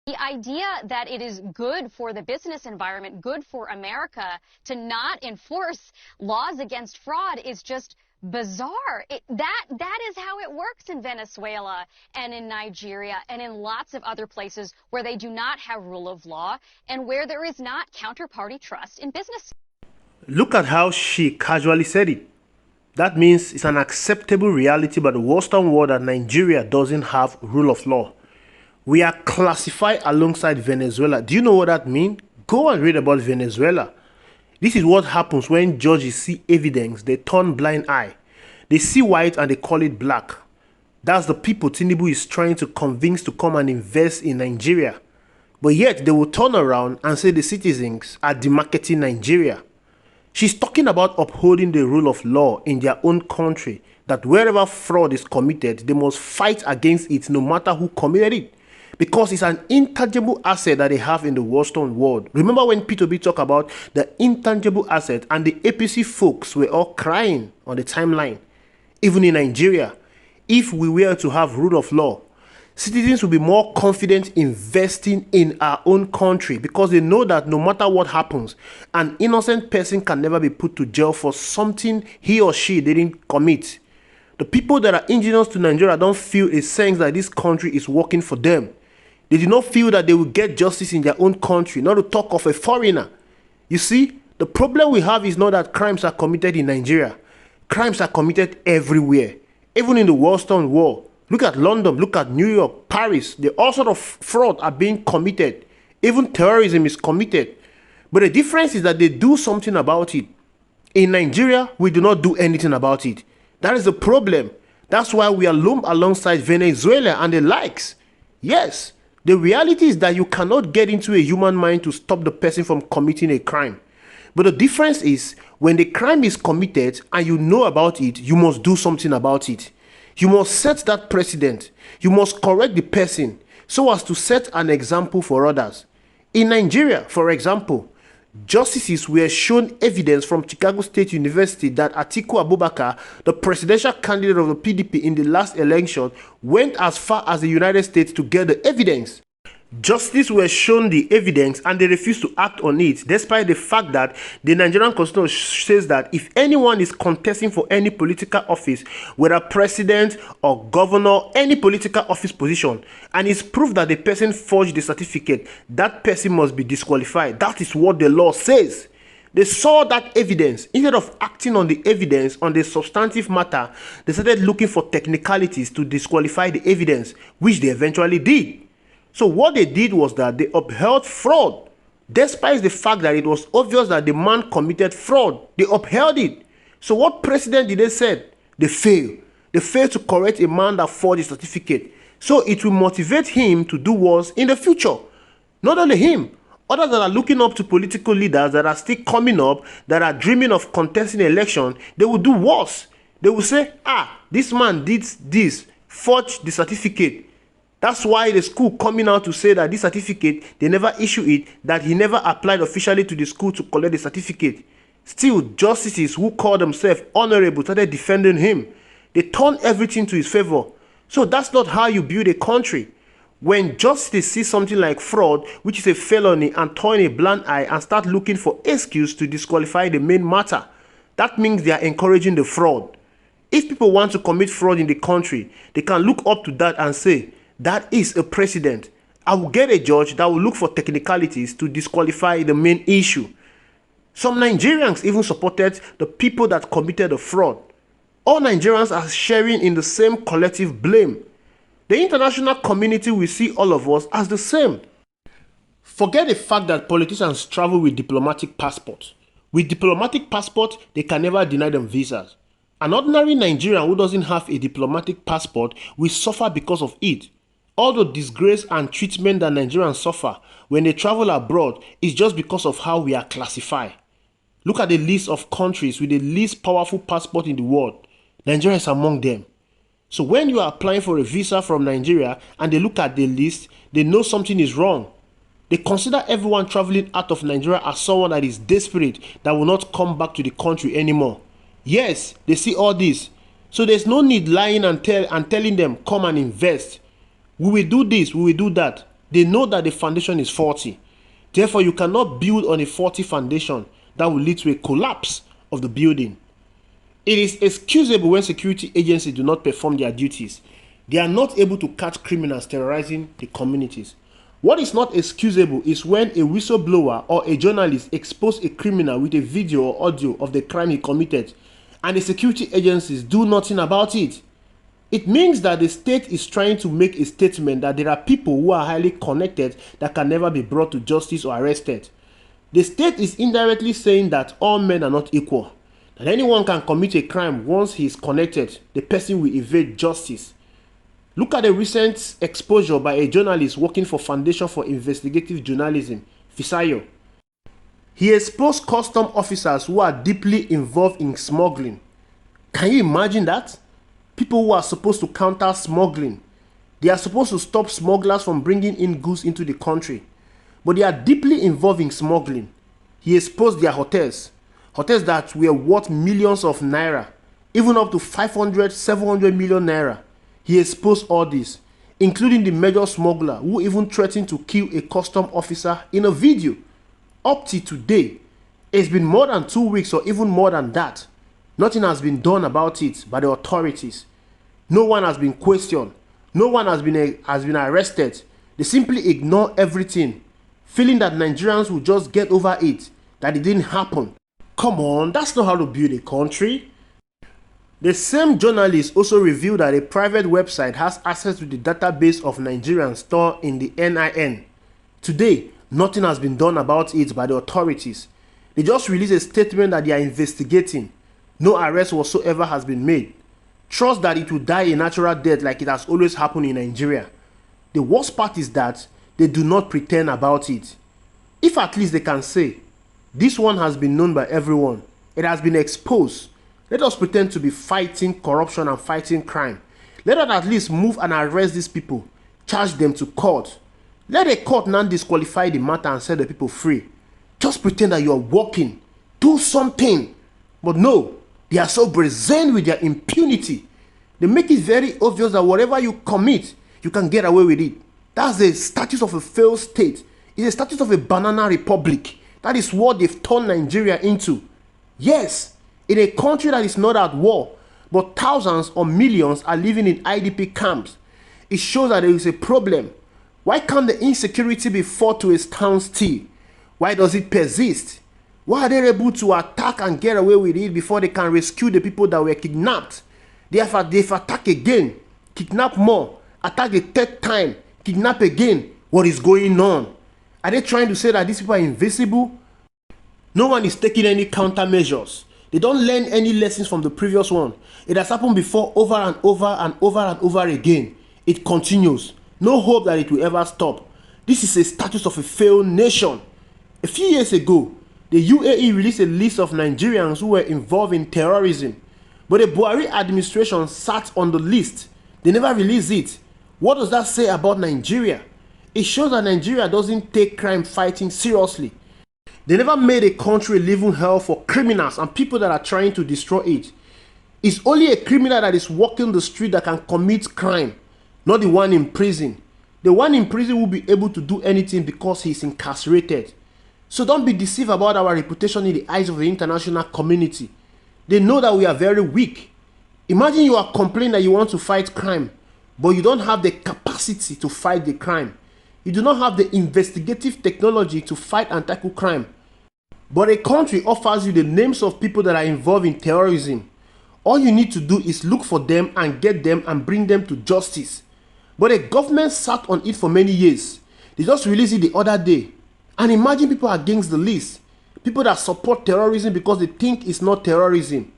The idea that it is good for the business environment, good for America to not enforce laws against fraud is just bizarre. That is how it works in Venezuela and in Nigeria and in lots of other places where they do not have rule of law and where there is not counterparty trust in business. Look at how she casually said it. That means it's an acceptable reality by the Western world that Nigeria doesn't have rule of law. We are classified alongside Venezuela. Do you know what that means? Go and read about Venezuela. This is what happens when judges see evidence, they turn blind eye. They see white and they call it black. That's the people Tinubu is trying to convince to come and invest in Nigeria. But yet they will turn around and say the citizens are demarketing Nigeria. She's talking about upholding the rule of law in their own country, that wherever fraud is committed, they must fight against it no matter who committed it. Because it's an intangible asset that they have in the Western world. Remember when P2B talked about the intangible asset and the APC folks were all crying on the timeline. Even in Nigeria, if we were to have rule of law, citizens will be more confident investing in our own country because they know that no matter what happens, an innocent person can never be put to jail for something he or she didn't commit. The people that are indigenous to Nigeria don't feel a sense that this country is working for them. They do not feel that they will get justice in their own country, not to talk of a foreigner. You see, the problem we have is not that crimes are committed in Nigeria. Crimes are committed everywhere, even in the Western world. Look at London, look at New York, Paris. All sort of fraud are being committed. Even terrorism is committed. But the difference is that they do something about it. In Nigeria, we do not do anything about it. That is the problem. That's why we are lumped alongside Venezuela and the likes. Yes. The reality is that you cannot get into a human mind to stop the person from committing a crime. But the difference is when the crime is committed and you know about it, you must do something about it. You must set that precedent. You must correct the person so as to set an example for others. In Nigeria, for example, justices were shown evidence from Chicago State University that Atiku Abubakar, the presidential candidate of the PDP in the last election, went as far as the United States to get the evidence. Justices were shown the evidence and they refused to act on it, despite the fact that the Nigerian Constitution says that if anyone is contesting for any political office, whether president or governor, any political office position, and it's proved that the person forged the certificate, that person must be disqualified. That is what the law says. They saw that evidence. Instead of acting on the evidence, on the substantive matter, they started looking for technicalities to disqualify the evidence, which they eventually did. So what they did was that they upheld fraud, despite the fact that it was obvious that the man committed fraud. They upheld it. So what precedent did they set? They failed. They failed to correct a man that forged a certificate. So it will motivate him to do worse in the future. Not only him, others that are looking up to political leaders that are still coming up, that are dreaming of contesting an election, they will do worse. They will say, this man did this, forged the certificate. That's why the school coming out to say that this certificate, they never issue it, that he never applied officially to the school to collect the certificate. Still, justices who call themselves honorable started defending him. They turned everything to his favor. So that's not how you build a country. When justice sees something like fraud, which is a felony, and turn a blind eye and start looking for excuse to disqualify the main matter, that means they are encouraging the fraud. If people want to commit fraud in the country, they can look up to that and say, that is a precedent. I will get a judge that will look for technicalities to disqualify the main issue. Some Nigerians even supported the people that committed the fraud. All Nigerians are sharing in the same collective blame. The international community will see all of us as the same. Forget the fact that politicians travel with diplomatic passports. With diplomatic passport, they can never deny them visas. An ordinary Nigerian who doesn't have a diplomatic passport will suffer because of it. All the disgrace and treatment that Nigerians suffer when they travel abroad is just because of how we are classified. Look at the list of countries with the least powerful passport in the world. Nigeria is among them. So when you are applying for a visa from Nigeria and they look at the list, they know something is wrong. They consider everyone traveling out of Nigeria as someone that is desperate, that will not come back to the country anymore. Yes, they see all this. So there's no need lying and telling them, come and invest. We will do this, we will do that. They know that the foundation is faulty. Therefore, you cannot build on a faulty foundation that will lead to a collapse of the building. It is excusable when security agencies do not perform their duties. They are not able to catch criminals terrorizing the communities. What is not excusable is when a whistleblower or a journalist exposes a criminal with a video or audio of the crime he committed and the security agencies do nothing about it. It means that the state is trying to make a statement that there are people who are highly connected that can never be brought to justice or arrested. The state is indirectly saying that all men are not equal, that anyone can commit a crime once he is connected, the person will evade justice. Look at the recent exposure by a journalist working for Foundation for Investigative Journalism, Fisayo. He exposed custom officers who are deeply involved in smuggling. Can you imagine that? People who are supposed to counter smuggling. They are supposed to stop smugglers from bringing in goods into the country. But they are deeply involved in smuggling. He exposed their hotels that were worth millions of naira, even up to 500, 700 million naira. He exposed all this, including the major smuggler who even threatened to kill a custom officer in a video. Up to today, it's been more than 2 weeks or even more than that. Nothing has been done about it by the authorities. No one has been questioned. No one has been arrested. They simply ignore everything, feeling that Nigerians will just get over it, that it didn't happen. Come on, that's not how to build a country. The same journalist also revealed that a private website has access to the database of Nigerians stored in the NIN. Today, nothing has been done about it by the authorities. They just released a statement that they are investigating. No arrest whatsoever has been made. Trust that it will die a natural death like it has always happened in Nigeria. The worst part is that they do not pretend about it. If at least they can say, this one has been known by everyone, it has been exposed, let us pretend to be fighting corruption and fighting crime. Let us at least move and arrest these people, charge them to court. Let a court now disqualify the matter and set the people free. Just pretend that you are working. Do something. But no, they are so brazen with their impunity. They make it very obvious that whatever you commit, you can get away with it. That's the status of a failed state. It's the status of a banana republic. That is what they've turned Nigeria into. Yes, in a country that is not at war, but thousands or millions are living in IDP camps. It shows that there is a problem. Why can't the insecurity be fought to a standstill? Why does it persist? Why are they able to attack and get away with it before they can rescue the people that were kidnapped? They've attacked again, kidnap more, attack the third time, kidnap again. What is going on? Are they trying to say that these people are invisible? No one is taking any countermeasures. They don't learn any lessons from the previous one. It has happened before over and over and over and over again. It continues. No hope that it will ever stop. This is a status of a failed nation. A few years ago, the UAE released a list of Nigerians who were involved in terrorism. But the Buhari administration sat on the list. They never released it. What does that say about Nigeria? It shows that Nigeria doesn't take crime fighting seriously. They never made a country a living hell for criminals and people that are trying to destroy it. It's only a criminal that is walking the street that can commit crime, not the one in prison. The one in prison will be able to do anything because he's incarcerated. So don't be deceived about our reputation in the eyes of the international community. They know that we are very weak. Imagine you are complaining that you want to fight crime, but you don't have the capacity to fight the crime. You do not have the investigative technology to fight and tackle crime. But a country offers you the names of people that are involved in terrorism. All you need to do is look for them and get them and bring them to justice. But the government sat on it for many years. They just released it the other day. And imagine people against the list. People that support terrorism because they think it's not terrorism.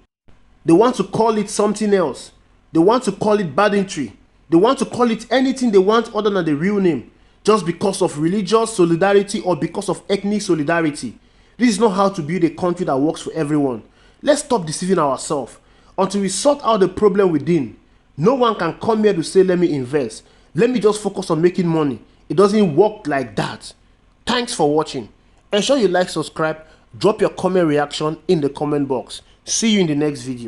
They want to call it something else. They want to call it banditry. They want to call it anything they want other than the real name. Just because of religious solidarity or because of ethnic solidarity. This is not how to build a country that works for everyone. Let's stop deceiving ourselves. Until we sort out the problem within, no one can come here to say, let me invest. Let me just focus on making money. It doesn't work like that. Thanks for watching. Ensure you like, subscribe, drop your comment reaction in the comment box. See you in the next video.